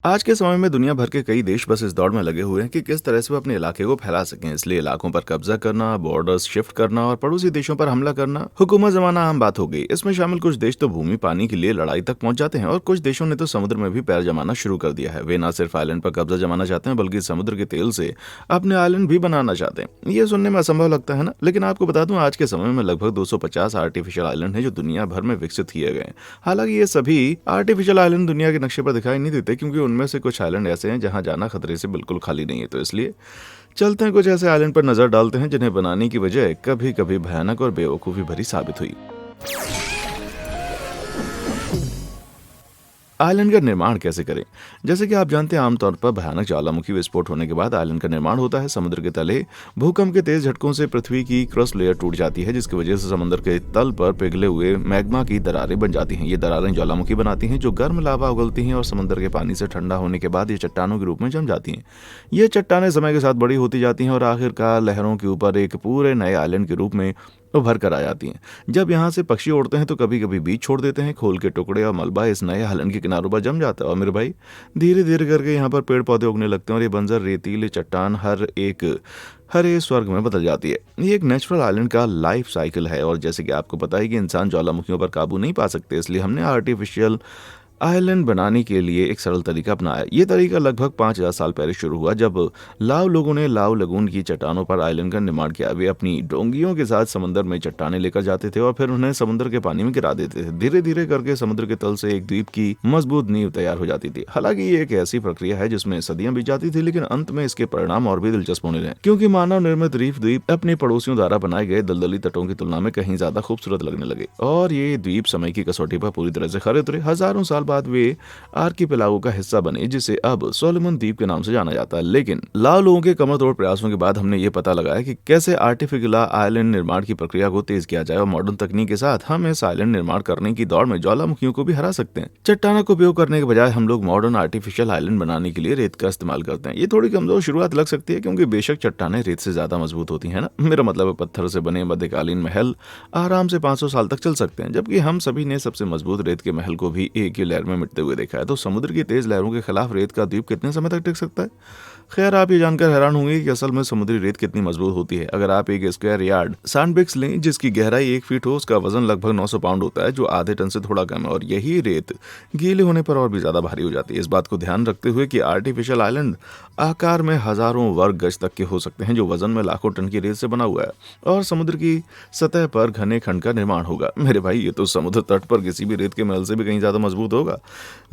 आज के समय में दुनिया भर के कई देश बस इस दौड़ में लगे हुए हैं कि किस तरह से वो अपने इलाके को फैला सकें। इसलिए इलाकों पर कब्जा करना, बॉर्डर्स शिफ्ट करना और पड़ोसी देशों पर हमला करना हुकूमत जमाना आम बात हो गई। इसमें शामिल कुछ देश तो भूमि पानी के लिए लड़ाई तक पहुंच जाते हैं और कुछ देशों ने तो समुद्र में भी पैर जमाना शुरू कर दिया है। वे न सिर्फ आइलैंड पर कब्जा जमाना चाहते हैं बल्कि समुद्र के तेल से अपने आइलैंड भी बनाना चाहते हैं। ये सुनने में असंभव लगता है ना, लेकिन आपको बता दूं आज के समय में लगभग 250 आर्टिफिशियल आइलैंड है जो दुनिया भर में विकसित किए गए हैं। हालांकि ये सभी आर्टिफिशियल आइलैंड दुनिया के नक्शे पर दिखाई नहीं देते, क्योंकि उनमें से कुछ आइलैंड ऐसे हैं जहां जाना खतरे से बिल्कुल खाली नहीं है। तो इसलिए चलते हैं कुछ ऐसे आइलैंड पर नजर डालते हैं जिन्हें बनाने की वजह कभी कभी भयानक और बेवकूफ़ी भरी साबित हुई। आइलैंड का निर्माण कैसे करें? जैसे कि आप जानते हैं, आमतौर पर भयानक ज्वालामुखी विस्फोट होने के बाद आइलैंड का निर्माण होता है। समुद्र के तले भूकंप के तेज झटकों से पृथ्वी की क्रस्ट लेयर टूट जाती है, जिसकी वजह से समुद्र के तल पर पिघले हुए मैग्मा की दरारें बन जाती हैं। ये दरारें ज्वालामुखी बनाती हैं जो गर्म लावा उगलती हैं और समुद्र के पानी से ठंडा होने के बाद ये चट्टानों के रूप में जम जाती हैं। ये चट्टानें समय के साथ बड़ी होती जाती हैं और आखिरकार लहरों के ऊपर एक पूरे नए आइलैंड के रूप में उभर कर आ जाती हैं। जब यहाँ से पक्षी उड़ते हैं तो कभी कभी बीज छोड़ देते हैं। खोल के टुकड़े और मलबा इस नए आइलैंड के किनारों पर जम जाता है और मेरे भाई धीरे धीरे करके यहाँ पर पेड़ पौधे उगने लगते हैं और ये बंजर रेतीले चट्टान हरे स्वर्ग में बदल जाती है। ये एक नेचुरल आइलैंड का लाइफ साइकिल है और जैसे कि आपको पता है कि इंसान ज्वालामुखियों पर काबू नहीं पा सकते, इसलिए हमने आर्टिफिशियल आइलैंड बनाने के लिए एक सरल तरीका अपनाया। ये तरीका लगभग 5000 साल पहले शुरू हुआ, जब लाव लोगों ने लाव लगून की चट्टानों पर आइलैंड का निर्माण किया। वे अपनी डोंगियों के साथ समुद्र में चट्टानें लेकर जाते थे और फिर उन्हें समुद्र के पानी में गिरा देते थे। धीरे धीरे करके समुद्र के तल से एक द्वीप की मजबूत नींव तैयार हो जाती थी। हालांकि ये एक ऐसी प्रक्रिया है जिसमें सदियां बीत जाती थी, लेकिन अंत में इसके परिणाम और भी दिलचस्प होने लगे, क्योंकि मानव निर्मित रीफ द्वीप अपने पड़ोसियों द्वारा बनाए गए दलदली तटों की तुलना में कहीं ज्यादा खूबसूरत लगने लगे और ये द्वीप समय की कसौटी पर पूरी तरह से खरे उतरे। हजारों साल बाद वे आर्किपेलागो का हिस्सा बने, जिसे अब सोलोमन द्वीप के नाम से जाना जाता है। लेकिन लाव लोगों के कमर तोड़ प्रयासों के बाद हमने ये पता लगाया कि कैसे आर्टिफिशियल आइलैंड निर्माण की प्रक्रिया को तेज किया जाए और मॉडर्न तकनीक के साथ हम इस आइलैंड निर्माण करने की दौड़ में ज्वालामुखियों को भी हरा सकते हैं। चट्टानों का उपयोग करने के बजाय हम लोग मॉडर्न आर्टिफिशियल आइलैंड बनाने के लिए रेत का इस्तेमाल करते हैं। ये थोड़ी कमजोर शुरुआत लग सकती है, क्योंकि बेशक चट्टानें रेत से ज्यादा मजबूत होती है ना। मेरा मतलब है पत्थर से बने मध्यकालीन महल आराम से 500 साल तक चल सकते हैं, जबकि हम सभी ने सबसे मजबूत रेत के महल को भी एक ही लहर में मिटते हुए देखा है। तो समुद्र की तेज लहरों के खिलाफ रेत का द्वीप कितने समय तक टिक सकता है? खैर, आप ये जानकर हैरान होंगे कि असल में समुद्री रेत कितनी मजबूत होती है। अगर आप एक स्क्वायर यार्ड सैंडबैग्स लें जिसकी गहराई 1 फीट हो, उसका वजन लगभग 900 पाउंड होता है, जो आधे टन से थोड़ा कम है, और यही रेत गीले होने पर और भी ज्यादा भारी हो जाती है। इस बात को ध्यान रखते हुए कि आर्टिफिशियल आइलैंड आकार में हजारों वर्ग गज तक के हो सकते हैं, जो वजन में लाखों टन की रेत से बना हुआ है, और समुद्र की सतह पर घने खंड का निर्माण होगा। मेरे भाई, ये तो समुद्र तट पर किसी भी रेत के महल से भी कहीं ज्यादा मजबूत होगा।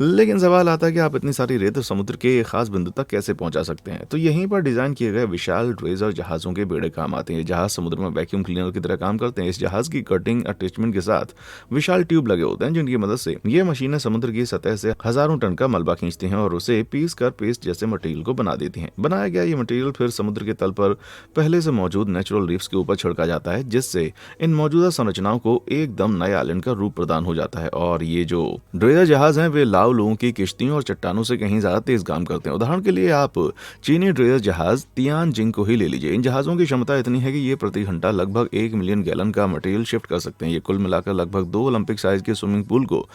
लेकिन सवाल आता है कि आप इतनी सारी रेत समुद्र के खास बिंदु तक कैसे पहुंचा सकते हैं? तो यहीं पर डिजाइन किए गए विशाल ड्रेजर जहाजों के बेड़े काम आते हैं। जहाज समुद्र में वैक्यूम क्लीनर की तरह काम करते हैं। इस जहाज की कटिंग अटैचमेंट के साथ विशाल ट्यूब लगे होते हैं, जिनकी मदद से ये मशीनें समुद्र की सतह से हजारों टन का मलबा खींचती हैं और उसे पीस कर पेस्ट जैसे मटेरियल को बना देती हैं। बनाया गया ये मटेरियल फिर समुद्र के तल पर पहले से मौजूद नेचुरल रीफ्स के ऊपर छिड़का जाता है, जिससे इन मौजूदा संरचनाओं को एकदम नए आइलैंड का रूप प्रदान हो जाता है। और ये जो ड्रेजर जहाज हैं, वे लाव लोगों की किश्तियों और चट्टानों से कहीं ज्यादा तेज काम करते हैं। उदाहरण के लिए आप चीनी ड्रेजर जहाज तियानजिंग को ही ले लीजिए। इन जहाजों की क्षमता इतनी है कि ये प्रति घंटा लगभग 1 मिलियन गैलन का मटेरियल शिफ्ट कर सकते हैं। ये कुल मिलाकर लगभग 2 ओलंपिक साइज के स्विमिंग पूल को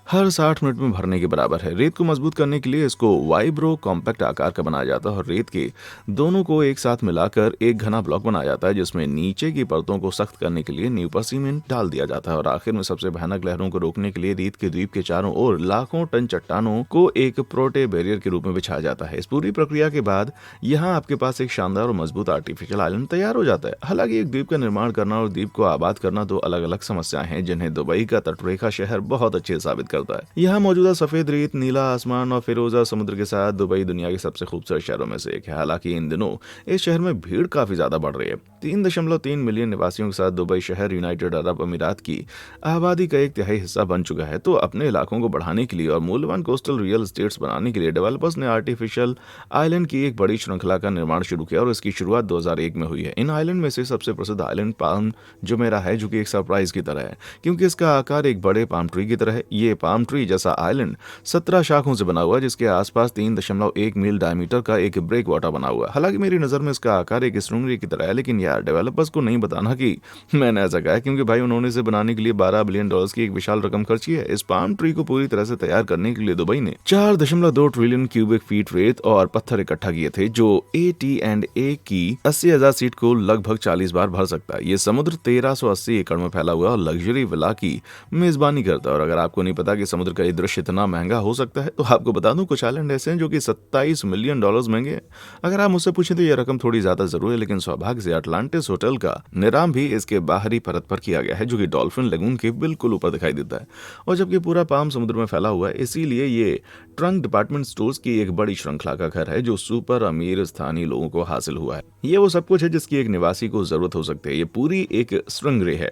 हर 60 मिनट में भरने के बराबर है। रेत को मजबूत करने के लिए इसको वाइब्रो कॉम्पैक्ट आकार का बनाया जाता है और रेत के दोनों को एक साथ मिलाकर एक घना ब्लॉक बनाया जाता है, जिसमें नीचे की परतों को सख्त करने के लिए नींव पर सीमेंट डाल दिया जाता है। और आखिर में सबसे भयानक लहरों को रोकने के लिए रेत के द्वीप के चारों ओर लाखों टन चट्टानों को एक प्रोटे बैरियर के रूप में बिछाया जाता है। इस पूरी प्रक्रिया के बाद यहाँ आपके पास एक शानदार और मजबूत आर्टिफिशियल आइलैंड तैयार हो जाता है। हालांकि एक द्वीप का निर्माण करना और द्वीप को आबाद करना दो अलग अलग समस्याएं हैं, जिन्हें दुबई का तटरेखा शहर बहुत अच्छे से साबित करता है। यहाँ मौजूदा सफेद रेत, नीला आसमान और फिरोजा समुद्र के साथ दुबई दुनिया के सबसे खूबसूरत शहरों में से एक है। हालांकि इन दिनों इस शहर में भीड़ काफी ज्यादा बढ़ रही है। 3.3 मिलियन निवासियों के साथ दुबई शहर यूनाइटेड अरब अमीरात की आबादी का 1/3 हिस्सा बन चुका है। तो अपने इलाकों को बढ़ाने के लिए और मूल्यवान कोस्टल रियल एस्टेट्स बनाने के लिए डेवलपर्स ने आर्टिफिशियल आइलैंड की एक बड़ी श्रृंखला का निर्माण शुरू किया और इसकी शुरुआत 2001 में हुई है। इन आइलैंड में से सबसे प्रसिद्ध आइलैंड पाल्म जुमेरा है, जो कि एक सरप्राइज की तरह है, क्योंकि इसका आकार एक बड़े पाम ट्री की तरह है। ये पाम ट्री जैसा आइलैंड 17 शाखों से बना हुआ है, जिसके आसपास 3.1 मील डायमीटर का एक ब्रेक वाटर बना हुआ है। हालांकि मेरी नजर में इसका आकार एक सुरंग की तरह है, लेकिन यार डेवलपर्स को नहीं बताना कि मैंने ऐसा कहा है, क्योंकि भाई उन्होंने इसे बनाने के लिए $12 बिलियन की एक विशाल रकम खर्ची है। इस पाम ट्री को पूरी तरह से तैयार करने के लिए दुबई ने 4.2 ट्रिलियन क्यूबिक फीट रेत और पत्थर इकट्ठा किए थे, जो AT&A की 80,000 सीट को लगभग 40 बार भर सकता है। ये समुद्र 1380 एकड़ में फैला हुआ और लग्जरी विला की मेजबानी करता है। और अगर आपको नहीं पता कि समुद्र का ये दृश्य इतना महंगा हो सकता है, तो आपको बता दूं कुछ आइलैंड ऐसे हैं जो कि $27 मिलियन महंगे हैं। अगर आप मुझसे पूछें तो यह रकम थोड़ी ज्यादा जरूर है, लेकिन सौभाग्य से अटलांटिस होटल का निर्माण भी इसके बाहरी परत पर किया गया है, जो कि डॉल्फिन लगून के बिल्कुल ऊपर दिखाई देता है। और जबकि पूरा पाम समुद्र में फैला हुआ है, इसीलिए ये ट्रंक डिपार्टमेंट स्टोर्स की एक बड़ी श्रृंखला का घर है, जो सुपर अमीर स्थानीय लोगों को हासिल हुआ है। ये वो सब कुछ है जिसकी एक निवासी को जरूरत हो सकती है। ये पूरी एक सुरंग है,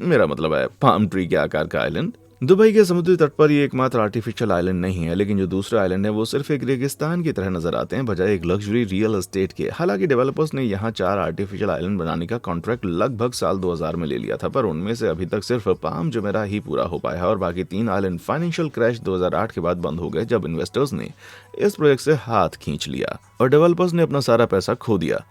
मेरा मतलब है पाम ट्री के आकार का आइलैंड। दुबई के समुद्री तट पर ये एकमात्र आर्टिफिशियल आइलैंड नहीं है, लेकिन जो दूसरे आइलैंड है वो सिर्फ एक रेगिस्तान की तरह नजर आते हैं, बजाय एक लग्जरी रियल एस्टेट के। हालांकि डेवलपर्स ने यहाँ 4 आर्टिफिशियल आइलैंड बनाने का कॉन्ट्रैक्ट लगभग साल 2000 में ले लिया था, पर उनमें से अभी तक सिर्फ पाम जुमेराह ही पूरा हो पाया है, और बाकी 3 आइलैंड फाइनेंशियल क्रैश 2008 के बाद बंद हो गए, जब इन्वेस्टर्स ने इस प्रोजेक्ट से हाथ खींच लिया और डेवलपर्स ने अपना सारा पैसा खो दिया,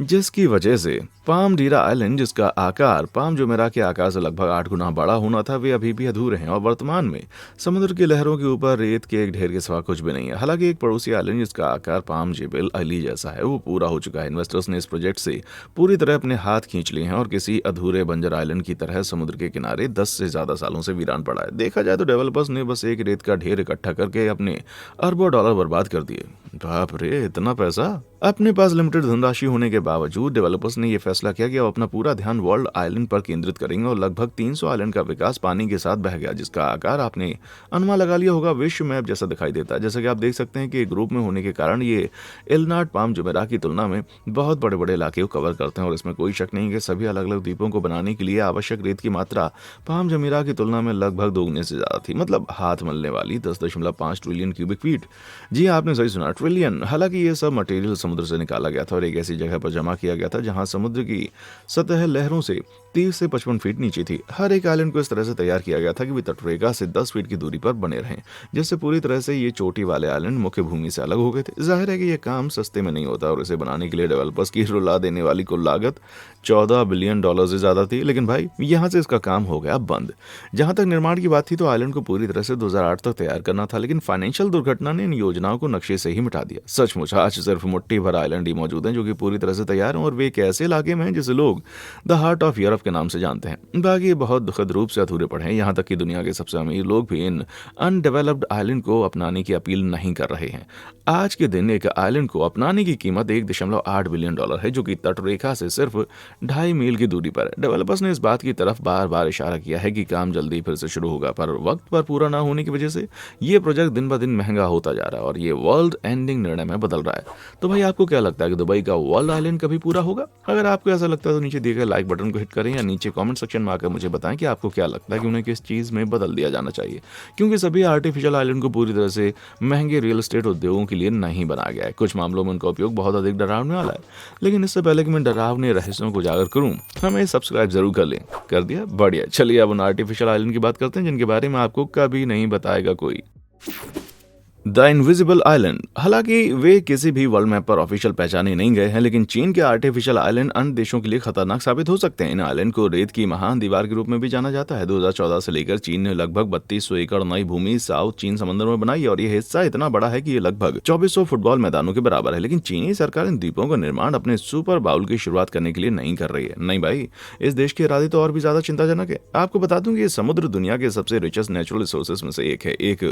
जिसकी वजह से पाम डीरा आइलैंड, जिसका आकार पाम जुमेराह के आकार से लगभग 8 गुना बड़ा होना था, वे अभी भी अधूरे हैं और वर्तमान में समुद्र की लहरों के ऊपर रेत के एक ढेर के सिवा कुछ भी नहीं है। हालांकि एक पड़ोसी आइलैंड जिसका आकार पाम जेबेल अली जैसा है, वो पूरा हो चुका है। इन्वेस्टर्स ने इस प्रोजेक्ट से पूरी तरह अपने हाथ खींच लिए हैं और किसी अधूरे बंजर आइलैंड की तरह समुद्र के किनारे 10 से ज्यादा सालों से वीरान पड़ा है। देखा जाए तो डेवलपर्स ने बस एक रेत का ढेर इकट्ठा करके अपने अरबों डॉलर बर्बाद कर दिए। बाप रे, इतना पैसा! अपने पास लिमिटेड धनराशि होने के बावजूद डेवलपर्स ने यह फैसला किया कि अब अपना पूरा ध्यान वर्ल्ड आइलैंड पर केंद्रित करेंगे, और लगभग 300 आइलैंड का विकास पानी के साथ बह गया, जिसका आकार आपने अनुमान लगा लिया होगा विश्व मैप जैसा दिखाई देता है। जैसा कि आप देख सकते हैं कि ग्रुप में होने के कारण ये एलनाट पाम जुमेराह की तुलना में बहुत बड़े बड़े इलाके को कवर करते हैं, और इसमें कोई शक नहीं कि सभी अलग अलग द्वीपों को बनाने के लिए आवश्यक रेत की मात्रा पाम जुमेराह की तुलना में लगभग 2 गुने से ज्यादा थी, मतलब हाथ मलने वाली 10.5 ट्रिलियन क्यूबिक फीट। जी आपने सही सुना, ट्रिलियन। हालांकि ये सब मटेरियल समुद्र से निकाला गया था और एक ऐसी जगह पर जमा किया गया था जहां समुद्र की सतह लहरों से 30 से 55 फीट नीचे थी। हर एक आइलैंड को इस तरह से तैयार किया गया था कि वे तटरेखा से 10 फीट की दूरी पर बने रहें, जिससे पूरी तरह से ये चोटी वाले आइलैंड मुख्य भूमि से अलग हो गए थे। जाहिर है कि यह काम सस्ते में नहीं होता और इसे बनाने के लिए डेवलपर्स की रुला देने वाली कुल लागत $14 बिलियन से ज्यादा थी। लेकिन भाई यहाँ से इसका काम हो गया बंद। जहां तक निर्माण की बात थी तो आइलैंड को पूरी तरह से 2008 तक तैयार करना था, लेकिन फाइनेंशियल दुर्घटना ने इन योजनाओं को नक्शे से ही मिटा दिया। सचमुच आज सिर्फ मुट्ठी भर आइलैंड ही मौजूद हैं जो कि पूरी तरह से तैयार हैं, और वे एक ऐसे इलाके में हैं जिसे लोग द हार्ट ऑफ यूरोप के नाम से जानते हैं। बाकी बहुत दुखद रूप से अधूरे पड़े हैं। यहाँ तक कि दुनिया के सबसे अमीर लोग भी इन अनडेवलप्ड आइलैंड को अपनाने की अपील नहीं कर रहे हैं। आज के दिन एक आइलैंड को अपनाने की कीमत $1.8 बिलियन है, जो कि तटरेखा से सिर्फ 2.5 मील की दूरी पर है। डेवलपर्स ने इस बात की तरफ बार बार इशारा किया है कि काम जल्दी फिर से शुरू होगा, पर वक्त पर पूरा ना होने की वजह से ये प्रोजेक्ट दिन ब दिन महंगा होता जा रहा है और ये वर्ल्ड एंडिंग निर्णय में बदल रहा है। तो भाई आपको क्या लगता है कि दुबई का वर्ल्ड आइलैंड कभी पूरा होगा? अगर आपको ऐसा लगता है तो नीचे दिए गए लाइक बटन को हिट करें या नीचे कमेंट सेक्शन में आकर मुझे बताएं कि आपको क्या लगता है कि उन्हें किस चीज में बदल दिया जाना चाहिए, क्योंकि सभी आर्टिफिशियल आइलैंड को पूरी तरह से महंगे रियल एस्टेट उद्योगों के लिए नहीं बनाया गया है। कुछ मामलों में उनका उपयोग बहुत अधिक डरावने वाला है। लेकिन इससे पहले कि मैं डरावने रहस्यों को उजागर करूं, हमें सब्सक्राइब जरूर कर लें। कर दिया? बढ़िया। चलिए अब उन आर्टिफिशियल आइलैंड की बात करते हैं जिनके बारे में आपको कभी नहीं बताएगा कोई। The invisible island. हालांकि वे किसी भी वर्ल्ड मैप पर ऑफिशियल पहचाने नहीं गए हैं, लेकिन चीन के आर्टिफिशियल आइलैंड अन्य देशों के लिए खतरनाक साबित हो सकते हैं। इन आइलैंड को रेत की महान दीवार के रूप में भी जाना जाता है। 2014 से लेकर चीन ने लगभग 3200 एकड़ नई भूमि साउथ चीन समंदर में बनाई, और यह हिस्सा इतना बड़ा है कि ये लगभग 2400 फुटबॉल मैदानों के बराबर है। लेकिन चीनी सरकार इन द्वीपों का निर्माण अपने सुपर बाउल की शुरुआत करने के लिए नहीं कर रही है। नहीं भाई, इस देश के इरादे तो और भी ज्यादा चिंताजनक है। आपको बता दूं कि ये समुद्र दुनिया के सबसे रिचेस्ट नेचुरल रिसोर्सेज में से एक है। एक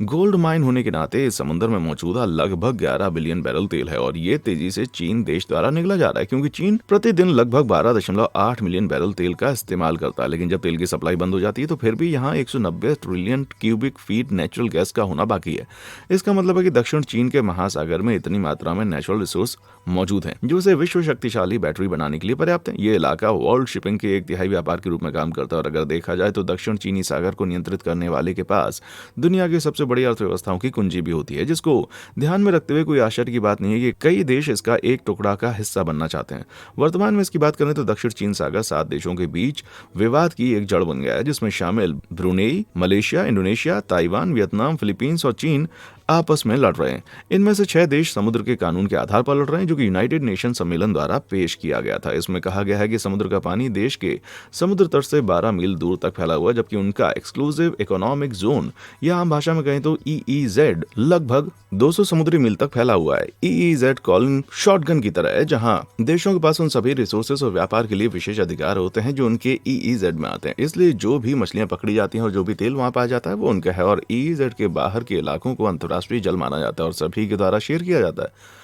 गोल्ड माइन होने के नाते इस समुद्र में मौजूदा लगभग 11 बिलियन बैरल तेल है, और ये तेजी से चीन देश द्वारा निगला जा रहा है, क्योंकि चीन प्रतिदिन लगभग 12.8 मिलियन बैरल तेल का इस्तेमाल करता है। लेकिन जब तेल की सप्लाई बंद हो जाती है तो फिर भी यहाँ 190 trillion cubic feet natural gas का होना बाकी है। इसका मतलब है कि दक्षिण चीन के महासागर में इतनी मात्रा में नेचुरल रिसोर्स मौजूद हैं जो इसे विश्व शक्तिशाली बैटरी बनाने के लिए पर्याप्त है। ये इलाका वर्ल्ड शिपिंग के 1/3 व्यापार के रूप में काम करता है, और अगर देखा जाए तो दक्षिण चीनी सागर को नियंत्रित करने वाले के पास दुनिया की सबसे बड़ी अर्थव्यवस्थाओं की कुंजी कुंजी भी होती है, जिसको ध्यान में रखते हुए कोई आश्चर्य की बात नहीं है कि कई देश इसका एक टुकड़ा का हिस्सा बनना चाहते हैं। वर्तमान में इसकी बात करें तो दक्षिण चीन सागर 7 देशों के बीच विवाद की एक जड़ बन गया है, जिसमें शामिल Brunei, Malaysia, Indonesia, Taiwan, Vietnam, Philippines और चीन आपस में लड़ रहे हैं। इनमें से 6 देश समुद्र के कानून के आधार पर लड़ रहे हैं, जो कि यूनाइटेड नेशन सम्मेलन द्वारा पेश किया गया था। इसमें कहा गया है कि समुद्र का पानी देश के समुद्र तट से 12 मील दूर तक फैला हुआ है, जबकि उनका एक्सक्लूसिव इकोनॉमिक जोन या आम भाषा में कहें तो ईईजेड लगभग 200 समुद्री मील तक फैला हुआ है। ईईजेड कॉलिंग शॉटगन की तरह है, जहां देशों के पास उन सभी रिसोर्सेस और व्यापार के लिए विशेष अधिकार होते हैं जो उनके ईईजेड में आते हैं। इसलिए जो भी मछलियां पकड़ी जाती हैं और जो भी तेल वहां पाया जाता है वो उनका है, और ईईजेड के बाहर के इलाकों को अंतर्राष्ट्रीय जल माना जाता है और सभी के द्वारा शेयर किया जाता है।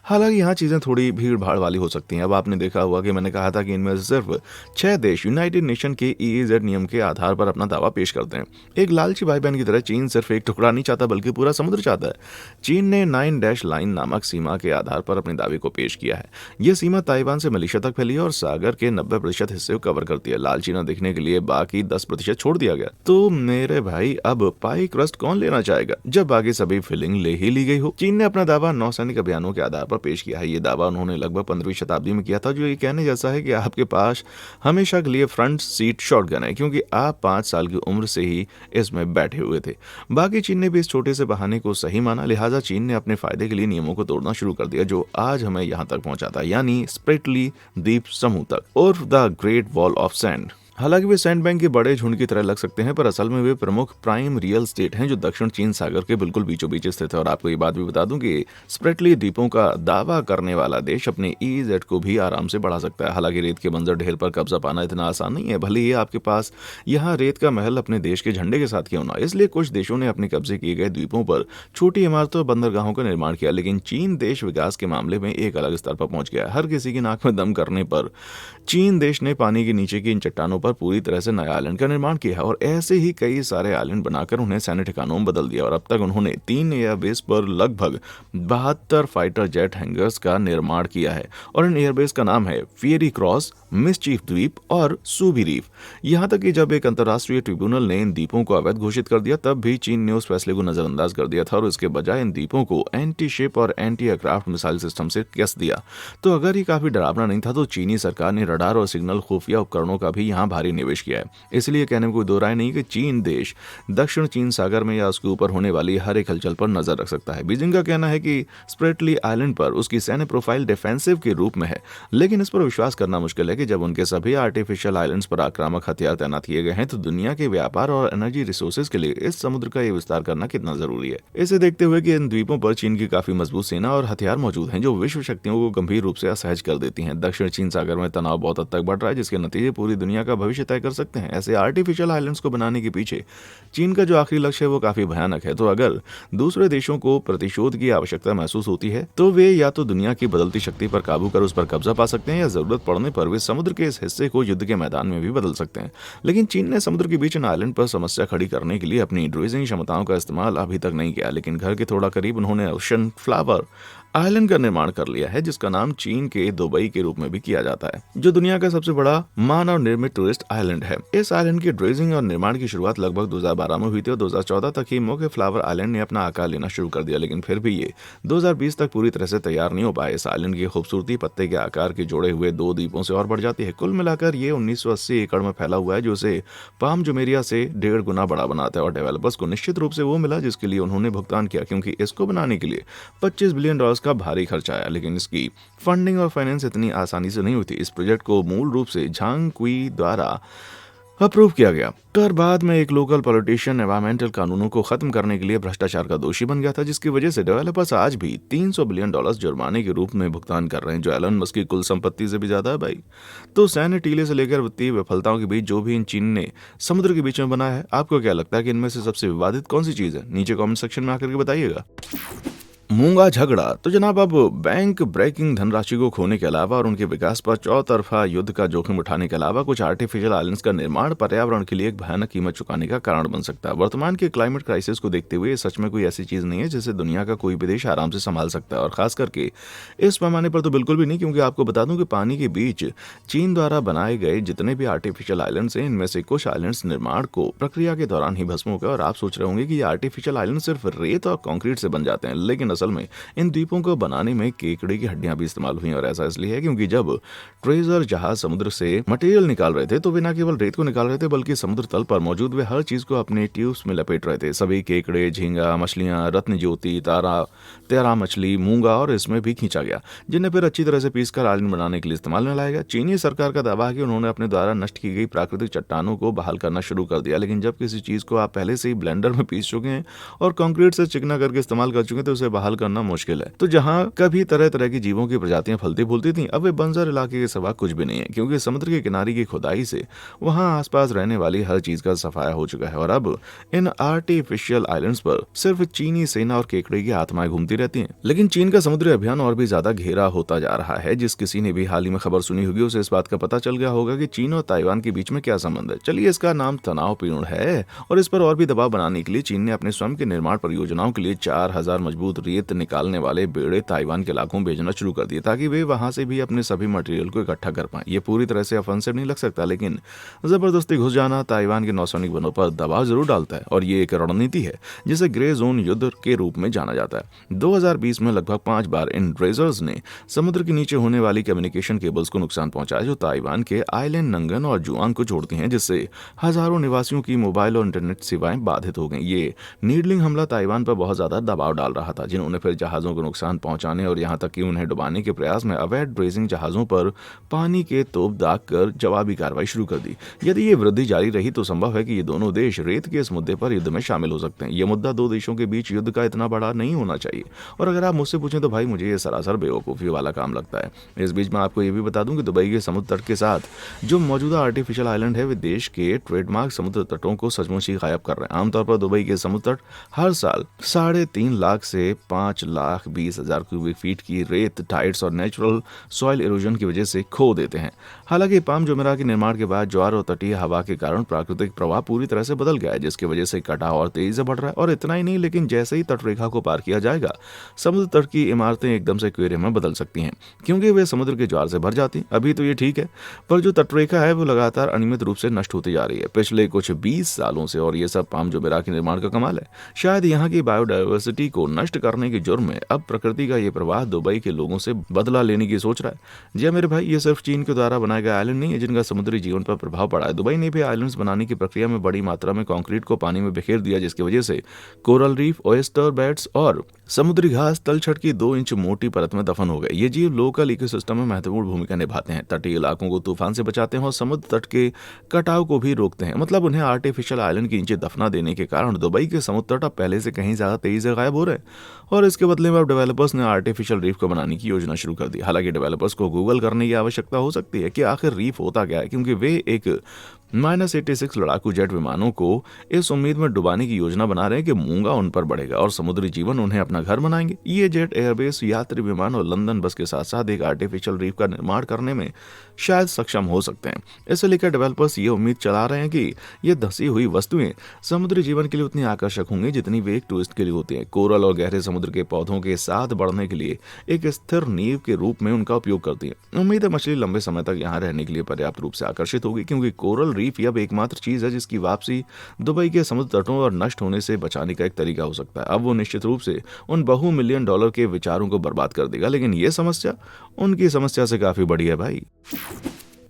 हालांकि यहाँ चीजें थोड़ी भीड़ भाड़ वाली हो सकती हैं। अब आपने देखा हुआ कि मैंने कहा था कि इनमें से सिर्फ 6 देश यूनाइटेड नेशन के ईईजेड नियम के आधार पर अपना दावा पेश करते हैं। एक लालची भाई बहन की तरह चीन सिर्फ एक टुकड़ा नहीं चाहता बल्कि पूरा समुद्र चाहता है। चीन ने 9 डैश लाइन नामक सीमा के आधार पर अपने दावे को पेश किया है। यह सीमा ताइवान से मलेशिया तक फैली है और सागर के 90% हिस्से को कवर करती है। लालची न दिखने के लिए बाकी 10% छोड़ दिया गया। तो मेरे भाई, अब पाई क्रस्ट कौन लेना चाहेगा जब बाकी सभी फिलिंग ले ही ली गई हो। चीन ने अपना दावा नौसैनिक अभियानों के आधार पर पेश किया है। ये दावा उन्होंने लगभग 15वीं शताब्दी में किया था, जो ये कहने जैसा है कि आपके पास हमेशा के लिए फ्रंट सीट शॉटगन है, क्योंकि आप 5 साल की उम्र से ही इसमें बैठे हुए थे। बाकी चीन ने भी इस छोटे से बहाने को सही माना, लिहाजा चीन ने अपने फायदे के लिए नियमों को तोड़ना शुरू कर दिया, जो आज हमें यहां तक पहुंचाता है, यानी स्प्रेटली द्वीप समूह तक और the great wall of sand. हालांकि वे सैंड बैंक के बड़े झुंड की तरह लग सकते हैं, पर असल में वे प्रमुख प्राइम रियल स्टेट हैं जो दक्षिण चीन सागर के बिल्कुल बीचों बीच स्थित है। और आपको ये बात भी बता दूं कि स्प्रेटली द्वीपों का दावा करने वाला देश अपने ईईजेड को भी आराम से बढ़ा सकता है। हालांकि रेत के बंजर ढेर पर कब्जा पाना इतना आसान नहीं है, भले ही आपके पास यहाँ रेत का महल अपने देश के झंडे के साथ क्यों ना। इसलिए कुछ देशों ने अपने कब्जे किए गए द्वीपों पर छोटी इमारतों और बंदरगाहों का निर्माण किया, लेकिन चीन देश विकास के मामले में एक अलग स्तर पर पहुंच गया। हर किसी की नाक में दम करने पर चीन देश ने पानी के नीचे की इन चट्टानों पर पूरी तरह से नया आइलैंड का निर्माण किया है और ऐसे ही कई सारे आइलैंड बनाकर उन्हें सैन्य ठिकानों में बदल दिया। और अब तक उन्होंने 3 एयरबेस पर लगभग 72 फाइटर जेट हैंगर्स का निर्माण किया है और इन एयरबेस का नाम है फियरी क्रॉस, मिसचीफ द्वीप और सूबी रीफ। यहां तक कि जब एक अंतर्राष्ट्रीय ट्रिब्यूनल ने इन द्वीपों को अवैध घोषित कर दिया, तब भी चीन ने उस फैसले को नजरअंदाज कर दिया था और इसके बजाय इन द्वीपों को एंटी शिप और एंटी एयरक्राफ्ट मिसाइल सिस्टम से कस दिया। तो अगर ये काफी डरावना नहीं था, तो चीनी सरकार ने रडार और सिग्नल खुफिया उपकरणों का भी यहाँ भारी निवेश किया है। इसलिए कहने में कोई दो राय नहीं कि चीन देश दक्षिण चीन सागर में या उसके ऊपर होने वाली हर एक हलचल पर नजर रख सकता है। बीजिंग का कहना है कि स्प्रेटली आइलैंड पर उसकी सैन्य प्रोफाइल डिफेंसिव के रूप में है, लेकिन इस पर विश्वास करना मुश्किल है कि जब उनके सभी आर्टिफिशियल आइलैंड्स पर आक्रामक हथियार तैनात किए गए हैं, तो दुनिया के व्यापार और एनर्जी रिसोर्सेज के लिए इस समुद्र का यह विस्तार करना कितना जरूरी है। इसे देखते हुए कि इन द्वीपों पर चीन की काफी मजबूत सेना और हथियार मौजूद हैं, जो विश्व शक्तियों को गंभीर रूप से असहज कर देती हैं। दक्षिण चीन सागर में तनाव बहुत हद तक बढ़ रहा है, जिसके नतीजे पूरी दुनिया का भविष्य तय कर सकते हैं। ऐसे आर्टिफिशियल आइलैंड्स को बनाने के पीछे चीन का जो आखिरी लक्ष्य है वो काफी भयानक है। तो अगर दूसरे देशों को प्रतिशोध की आवश्यकता महसूस होती है, तो वे या तो दुनिया की बदलती शक्ति पर काबू कर उस पर कब्जा पा सकते हैं, या जरूरत पड़ने पर वे समुद्र के इस हिस्से को युद्ध के मैदान में भी बदल सकते हैं। लेकिन चीन ने समुद्र के बीच इन आइलैंड पर समस्या खड़ी करने के लिए अपनी ड्रेजिंग क्षमताओं का इस्तेमाल अभी तक नहीं किया, लेकिन घर के थोड़ा करीब उन्होंने ओशन फ्लावर आइलैंड का निर्माण कर लिया है, जिसका नाम चीन के दुबई के रूप में भी किया जाता है, जो दुनिया का सबसे बड़ा मानव निर्मित टूरिस्ट आइलैंड है। इस आइलैंड की ड्रेजिंग और निर्माण की शुरुआत लगभग 2012 में हुई थी और 2014 तक ही मोके फ्लावर आइलैंड ने अपना आकार लेना शुरू कर दिया, लेकिन फिर भी ये 2020 तक पूरी तरह से तैयार नहीं हो पाए। इस आइलैंड की खूबसूरती पत्ते के आकार के जोड़े हुए 2 द्वीपों से और बढ़ जाती है। कुल मिलाकर ये 1980 एकड़ में फैला हुआ है, जो इसे पाम जुमेरिया से 1.5 गुना बड़ा बनाता है। और डेवलपर्स को निश्चित रूप से वो मिला जिसके लिए उन्होंने भुगतान किया, क्योंकि इसको बनाने के लिए $25 बिलियन का भारी खर्चा आया। लेकिन इसकी फंडिंग और फाइनेंस इतनी आसानी से नहीं हुई। इस प्रोजेक्ट को मूल रूप से झांग क्वी द्वारा अप्रूव किया गया, पर बाद में एक लोकल पॉलिटिशियन एनवायरमेंटल कानूनों को खत्म करने के लिए भ्रष्टाचार का दोषी बन गया था, जिसकी वजह से डेवलपर्स आज भी $300 बिलियन जुर्माने के रूप में भुगतान कर रहे हैं, जो एलन मस्क की कुल संपत्ति से भी ज्यादा है भाई। तो सैन्य टीले से लेकर वित्तीय विफलताओं के बीच जो भी इन चीन ने समुद्र के बीच में बनाया है, आपको क्या लगता है कि इनमें से सबसे विवादित कौन सी चीज है? नीचे कॉमेंट सेक्शन में आकर के बताइएगा। मूंगा झगड़ा तो जनाब अब बैंक ब्रेकिंग धनराशि को खोने के अलावा और उनके विकास पर चौतरफा युद्ध का जोखिम उठाने के अलावा कुछ आर्टिफिशियल आइलैंड्स का निर्माण पर्यावरण के लिए एक भयानक कीमत चुकाने का कारण बन सकता है। वर्तमान के क्लाइमेट क्राइसिस को देखते हुए ये सच में कोई ऐसी चीज नहीं है जिसे दुनिया का कोई भी देश आराम से संभाल सकता है, और खास करके इस पैमाने पर तो बिल्कुल भी नहीं, क्योंकि आपको बता दूं कि पानी के बीच चीन द्वारा बनाए गए जितने भी आर्टिफिशियल आइलैंड्स हैं, इनमें से कुछ आइलैंड्स निर्माण को प्रक्रिया के दौरान ही भस्म हो गए। और आप सोच रहे होंगे कि ये आर्टिफिशियल आइलैंड सिर्फ रेत और कंक्रीट से बन जाते हैं, लेकिन असल में इन द्वीपों को बनाने में केकड़े की हड्डियां भी इस्तेमाल हुई। और ऐसा इसलिए है क्योंकि जब ट्रेजर जहाज समुद्र से मटेरियल निकाल रहे थे तो वे न केवल रेत को निकाल रहे थे बल्कि समुद्र तल पर मौजूद वे हर चीज को अपने ट्यूब्स में लपेट रहे थे। सभी केकड़े, झींगा, मछलियां, रत्न ज्योति, तेरा मछली, मूंगा और इसमें भी खींचा गया, जिन्हें फिर अच्छी तरह से पीसकर आइलैंड बनाने के लिए इस्तेमाल में लाया गया। चीनी सरकार का दावा है कि उन्होंने अपने द्वारा नष्ट की गई प्राकृतिक चट्टानों को बहाल करना शुरू कर दिया, लेकिन जब किसी चीज को आप पहले से ही ब्लेंडर में पीस चुके हैं और कंक्रीट से चिकना करके इस्तेमाल कर चुके हैं तो उसे बहाल करना मुश्किल है। तो जहां कभी तरह तरह की जीवों की प्रजातियां फलती फूलती थी, अब वे बंजर इलाके के सिवा कुछ भी नहीं है, क्योंकि समुद्र के किनारे की खुदाई से वहां आसपास रहने वाली हर चीज का सफाया हो चुका है। और अब इन आर्टिफिशियल आइलैंड्स पर सिर्फ चीनी सेना और केकड़े की आत्माएं घूमती रहती हैं। लेकिन चीन का समुद्री अभियान और भी ज्यादा घेरा होता जा रहा है। जिस किसी ने भी हाल ही में खबर सुनी होगी उसे इस बात का पता चल गया होगा कि चीन और ताइवान के बीच में क्या संबंध है। चलिए, इसका नाम तनावपूर्ण है, और इस पर और भी दबाव बनाने के लिए चीन ने अपने स्वयं के निर्माण परियोजनाओं के लिए 4000 मजबूत रेत निकालने वाले बेड़े ताइवान के इलाकों में भेजना शुरू कर दिए, ताकि वे वहां से भी अपने सभी मटेरियल को इकट्ठा कर पाएं। ये पूरी तरह से ऑफेंसिव नहीं लग सकता, लेकिन जबरदस्ती घुस जाना ताइवान के नौसैनिक बलों पर दबाव जरूर डालता है, और ये एक रणनीति है जिसे ग्रे जोन युद्ध के रूप में जाना जाता है। 2020 में लगभग 5 बार इन ड्रेजर्स ने समुद्र के नीचे होने वाली कम्युनिकेशन केबल्स को नुकसान पहुंचाया, जो ताइवान के आइलैंड नंगन और जुआंग को जोड़ती हैं, जिससे हजारों निवासियों की मोबाइल और इंटरनेट सेवाएं बाधित हो गई। ये नीडलिंग हमला ताइवान पर बहुत ज्यादा दबाव डाल रहा था, जिन्होंने फिर जहाजों को नुकसान पहुंचाने और यहां तक कि उन्हें डुबाने के प्रयास में अवैध ड्रेजिंग जहाजों पर पानी के तोप दाग कर जवाबी कार्रवाई शुरू कर दी। यदि ये वृद्धि जारी रही तो संभव है कि ये दोनों देश रेत के इस मुद्दे पर युद्ध में शामिल हो सकते हैं। यह मुद्दा दो देशों के बीच युद्ध का इतना बड़ा नहीं होना चाहिए, और अगर आप मुझसे पूछें तो भाई मुझे ये सरासर बेवकूफ़ी वाला काम लगता है। इस बीच में आपको ये भी बता दूं कि दुबई के समुद्र तट के साथ जो मौजूदा आर्टिफिशियल आइलैंड है वे देश के ट्रेडमार्क समुद्र तटों को सचमुच ही गायब कर रहे हैं। आमतौर पर दुबई के समुद्र तट हर साल 3.5 लाख से 5,20,000 क्यूबिक फीट की रेत, टाइड्स और नेचुरल सॉइल इरोजन की वजह से खो देते हैं। हालांकि पाम जुमेराह के निर्माण के बाद ज्वार और तटीय हवा के कारण प्राकृतिक प्रवाह पूरी तरह से बदल गया है, जिसकी वजह से कटाव और तेजी से बढ़ रहा है। और इतना ही नहीं, लेकिन जैसे ही तटरेखा को पार किया जाएगा, समुद्र तट की इमारतें एकदम से एक्वेरियम में बदल सकती हैं, क्योंकि वे समुद्र के ज्वार से भर जाती हैं। अभी तो ये ठीक है, पर जो तटरेखा है वो लगातार अनियमित रूप से नष्ट होती जा रही है पिछले कुछ 20 सालों से, और ये सब पाम जुमेराह के निर्माण का कमाल है। शायद यहाँ की बायोडाइवर्सिटी को नष्ट करने के जुर्म में अब प्रकृति का ये प्रवाह दुबई के लोगों से बदला लेने की सोच रहा है। जी मेरे भाई, ये सिर्फ चीन के द्वारा बनाए गए आइलैंड नहीं है जिनका समुद्री जीवन पर प्रभाव पड़ा है। दुबई ने भी आइलैंड्स बनाने की प्रक्रिया में बड़ी मात्रा में कंक्रीट को पानी में बिखेर दिया, जिसकी वजह से कोरल रीफ, ओयस्टर बेड्स और समुद्री घास तलछट की 2 इंच मोटी परत में दफन हो गए। ये जीव लोकल इकोसिस्टम में महत्वपूर्ण भूमिका निभाते हैं, तटीय इलाकों को तूफान से बचाते हैं और समुद्र तट के कटाव को भी रोकते हैं। मतलब उन्हें आर्टिफिशियल आइलैंड के नीचे दफना देने के कारण दुबई के समुद्र तट अब पहले से कहीं ज्यादा तेजी से गायब हो रहे हैं, और इसके बदले में अब डेवलपर्स ने आर्टिफिशियल रीफ को बनाने की योजना शुरू कर दी। हालांकि डेवलपर्स को गूगल करने की आवश्यकता हो सकती है कि आखिर रीफ होता क्या है, क्योंकि वे एक -86 लड़ाकू जेट विमानों को इस उम्मीद में डुबाने की योजना बना रहे हैं कि मूंगा उन पर बढ़ेगा और समुद्री जीवन उन्हें अपना घर बनाएंगे। ये जेट एयरबेस, यात्री विमान और लंदन बस के साथ साथ एक आर्टिफिशियल रीफ का निर्माण करने में शायद सक्षम हो सकते हैं। इसे लेकर डेवलपर्स ये उम्मीद चला रहे हैं कि ये धसी हुई वस्तुएं समुद्री जीवन के लिए उतनी आकर्षक होंगी जितनी वे एक टूरिस्ट के लिए होती हैं। कोरल और गहरे समुद्र के पौधों के साथ बढ़ने के लिए एक स्थिर नींव के रूप में उनका उपयोग करती है। उम्मीद है मछली लंबे समय तक यहाँ रहने के लिए पर्याप्त रूप से आकर्षित होगी, क्योंकि कोरल रीफ अब एकमात्र चीज है जिसकी वापसी दुबई के समुद्र तटों और नष्ट होने से बचाने का एक तरीका हो सकता है। अब वो निश्चित रूप से उन बहु-मिलियन डॉलर के विचारों को बर्बाद कर देगा, लेकिन ये समस्या उनकी समस्या से काफी बड़ी है भाई।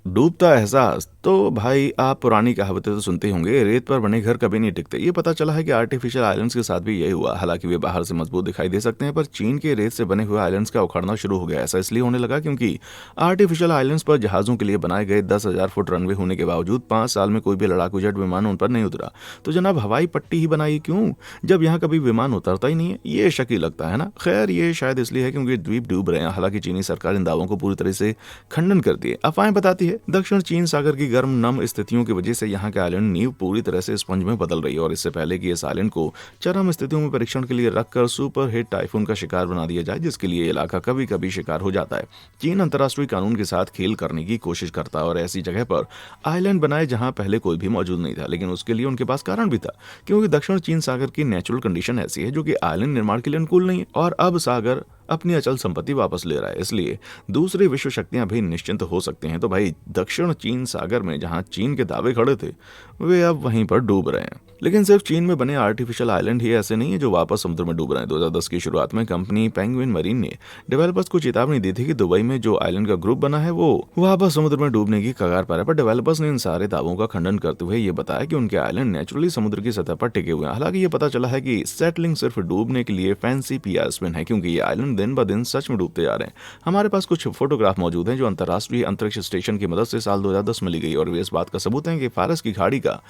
डूबता एहसास। तो भाई आप पुरानी कहावतें तो सुनते होंगे, रेत पर बने घर कभी नहीं टिकते। ये पता चला है कि आर्टिफिशियल आइलैंड्स के साथ भी यही हुआ। हालांकि वे बाहर से मजबूत दिखाई दे सकते हैं, पर चीन के रेत से बने हुए आइलैंड्स का उखड़ना शुरू हो गया। ऐसा इसलिए होने लगा क्योंकि आर्टिफिशियल आइलैंड्स पर जहाजों के लिए बनाए गए 10,000 फुट रनवे होने के बावजूद 5 साल में कोई भी लड़ाकू जेट विमान उन पर नहीं उतरा। तो जनाब हवाई पट्टी ही बनाई क्यों, जब यहाँ कभी विमान उतरता ही नहीं है? ये शक ही लगता है ना। खैर, ये शायद इसलिए है क्योंकि द्वीप डूब रहे हैं। हालांकि चीनी सरकार इन दावों को पूरी तरह से खंडन करती है। अफवाहें बताती है है। दक्षिण चीन सागर की गर्म नम स्थितियों की वजह से यहाँ के आइलैंड नींव पूरी तरह से स्पंज में बदल रही है, और इससे पहले कि इस आइलैंड को चरम स्थितियों में परीक्षण के लिए रखकर सुपर हिट टाइफून का शिकार बना दिया जाए, जिसके लिए इलाका कभी कभी शिकार हो जाता है। चीन अंतर्राष्ट्रीय कानून के साथ खेल करने की कोशिश करता है और ऐसी जगह पर आइलैंड बनाए जहां पहले कोई भी मौजूद नहीं था, लेकिन उसके लिए उनके पास कारण भी था, क्योंकि दक्षिण चीन सागर की नेचुरल कंडीशन ऐसी है जो कि आइलैंड निर्माण के लिए अनुकूल नहीं है, और अब सागर अपनी अचल संपत्ति वापस ले रहा है। इसलिए दूसरी विश्व शक्तियां भी निश्चिंत हो सकते हैं। तो भाई दक्षिण चीन सागर में जहां चीन के दावे खड़े थे, वे अब वहीं पर डूब रहे हैं। लेकिन सिर्फ चीन में बने आर्टिफिशियल आइलैंड ही ऐसे नहीं है जो वापस समुद्र में डूब रहे हैं। 2010 की शुरुआत में कंपनी पेंगुइन मरीन ने डेवलपर्स को चेतावनी दी थी कि दुबई में जो आइलैंड का ग्रुप बना है वो वापस समुद्र में डूबने की कगार पर है, पर डेवलपर्स ने इन सारे दावों का खंडन करते हुए ये बताया कि उनके आइलैंड नेचुरली समुद्र की सतह पर टिके हुए हैं। हालांकि ये पता चला है कि सेटलिंग सिर्फ डूबने के लिए फैंसी पीआर स्पिन है, क्योंकि ये आइलैंड दिन ब दिन सच में डूबते जा रहे हैं। हमारे पास कुछ फोटोग्राफ मौजूद हैं जो अंतर्राष्ट्रीय अंतरिक्ष स्टेशन की मदद से साल 2010 में ली गई, और वे इस बात का सबूत है कि फारस की खाड़ी का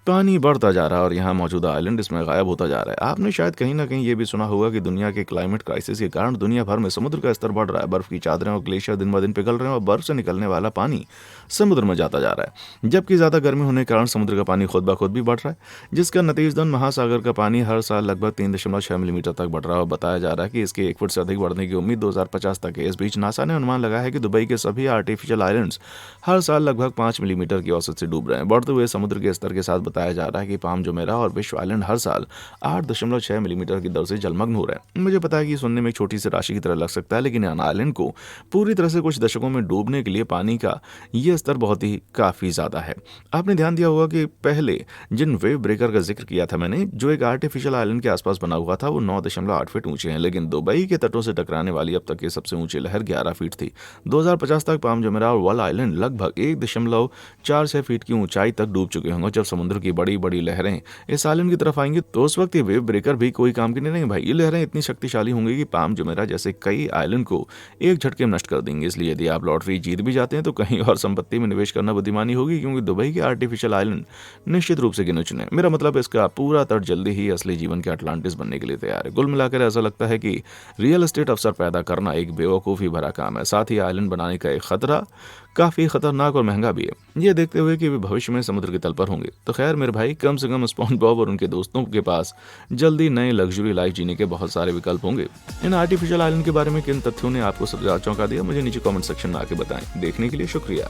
पानी बढ़ता जा रहा है और यहाँ मौजूदा आइलैंड इसमें गायब होता जा रहा है। आपने शायद कहीं ना कहीं ये भी सुना होगा कि दुनिया के क्लाइमेट क्राइसिस के कारण दुनिया भर में समुद्र का स्तर बढ़ रहा है। बर्फ की चादरें और ग्लेशियर दिन ब दिन पिघल रहे हैं और बर्फ से निकलने वाला पानी समुद्र में जाता जा रहा है, जबकि ज्यादा गर्मी होने के कारण समुद्र का पानी खुद ब खुद भी बढ़ रहा है, जिसका नतीजतन महासागर का पानी हर साल लगभग 3.6 मिलीमीटर तक बढ़ रहा है। और बताया जा रहा है कि इसके 1 फुट से अधिक बढ़ने की उम्मीद 2050 तक है। इस बीच नासा ने अनुमान लगाया है कि दुबई के सभी आर्टिफिशियल आइलैंड्स हर साल लगभग 5 मिलीमीटर की औसत से डूब रहे हैं। बढ़ते हुए समुद्र के स्तर के साथ बताया जा रहा है कि पाम जुमेराह और विश्व आइलैंड हर साल 8.6 मिलीमीटर की दर से जलमग्न हो रहे हैं। मुझे पता है कि सुनने में एक छोटी सी राशि की तरह लग सकता है, लेकिन आइलैंड को पूरी तरह से कुछ दशकों में डूबने के लिए पानी का यह स्तर बहुत ही काफी ज्यादा है। आपने ध्यान दिया होगा कि पहले जिन वेव ब्रेकर का जिक्र किया था मैंने, जो एक आर्टिफिशियल आइलैंड के आसपास बना हुआ था, वो 9.8 फीट ऊंचे हैं, लेकिन दुबई के तटों से टकराने वाली अब तक की सबसे ऊंची लहर 11 फीट थी। 2050 तक पाम जुमेराह और वॉल आइलैंड लगभग 1.46 फीट की ऊंचाई तक डूब चुके होंगे। जब समुद्र की बड़ी बड़ी लहरें इस आइलैंड की तरफ आएंगी तो उस वक्त ये वेव ब्रेकर भी कोई काम के नहीं रहेंगे भाई। ये लहरें इतनी शक्तिशाली होंगी कि पाम जुमेराह जैसे कई आइलैंड को एक झटके में नष्ट कर देंगे। इसलिए यदि आप लॉटरी जीत भी जाते हैं तो कहीं और संपत्ति में निवेश करना बुद्धिमानी होगी, क्योंकि दुबई के आर्टिफिशियल आइलैंड निश्चित रूप से गिने चुने। मेरा मतलब इसका पूरा तट जल्दी ही असली जीवन के अटलांटिस बनने के लिए तैयार है। कुल मिलाकर ऐसा लगता है कि रियल एस्टेट अवसर पैदा करना एक बेवकूफ़ी भरा काम है, साथ ही आइलैंड बनाने का एक खतरा काफ़ी खतरनाक और महंगा भी है, ये देखते हुए कि वे भविष्य में समुद्र के तल पर होंगे। तो खैर मेरे भाई, कम से कम स्पॉन्ज बॉब और उनके दोस्तों के पास जल्दी नए लग्जरी लाइफ जीने के बहुत सारे विकल्प होंगे। इन आर्टिफिशियल आइलैंड के बारे में किन तथ्यों ने आपको सबसे ज़्यादा चौंका दिया, मुझे नीचे कमेंट सेक्शन में आके बताएं। देखने के लिए शुक्रिया।